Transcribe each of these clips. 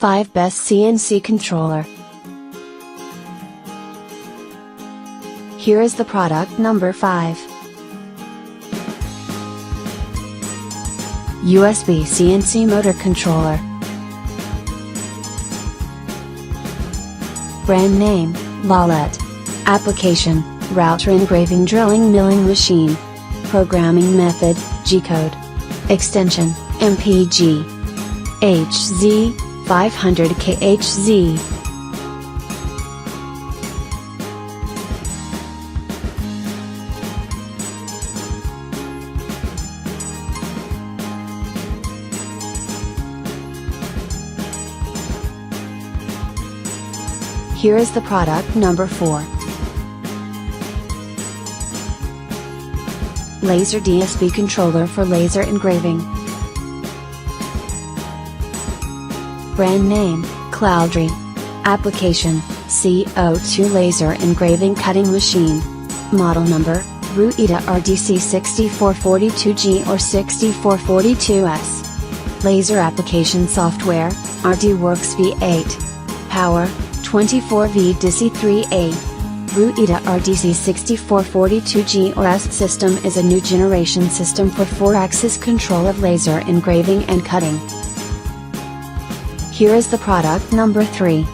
5 Best CNC Controller. Here is the product number 5. USB CNC Motor Controller. Brand name, Lawlet. Application, router engraving drilling milling machine. Programming method, G-code. Extension, MPG. HZ, 500 kHz. Here is the product number 4. Laser DSP controller for laser engraving. Brand name, Cloudry. Application, CO2 laser engraving cutting machine. Model number, RUITA RDC 6442G or 6442S. Laser application software, RDWorks V8. Power, 24V DC3A. RUITA RDC 6442G or S system is a new generation system for 4-axis control of laser engraving and cutting. Here is the product number 3.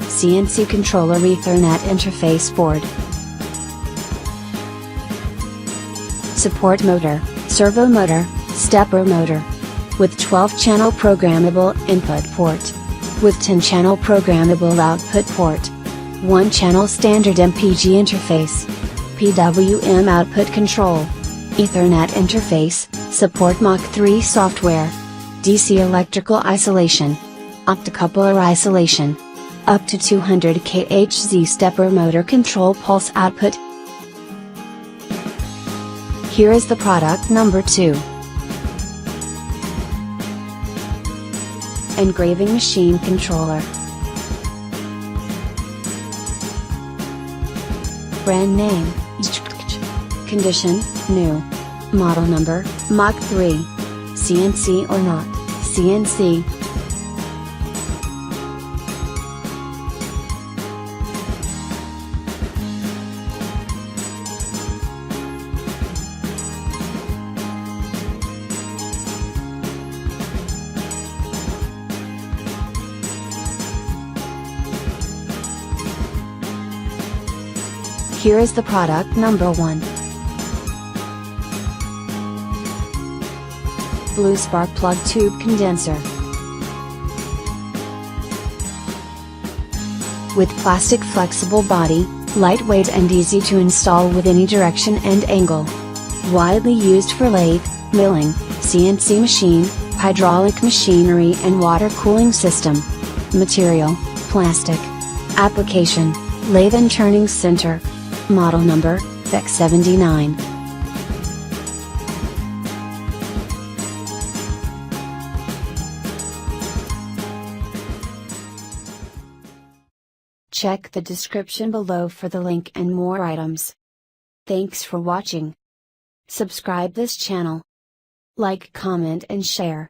CNC Controller Ethernet Interface Board. Support motor, servo motor, stepper motor. With 12-channel programmable input port. With 10-channel programmable output port. 1-channel standard MPG interface. PWM output control. Ethernet interface, support Mach 3 software. DC electrical isolation. Optocoupler isolation. Up to 200 kHz stepper motor control pulse output. Here is the product number 2. Engraving machine controller. Brand name, condition, new. Model number, Mach 3. CNC or not, CNC. Here is the product number 1. Blue spark plug tube condenser. With plastic flexible body, lightweight and easy to install with any direction and angle. Widely used for lathe, milling, CNC machine, hydraulic machinery and water cooling system. Material, plastic. Application, lathe and turning center. Model number, VEC79. Check the description below for the link and more items. Thanks for watching. Subscribe this channel. Like, comment and share.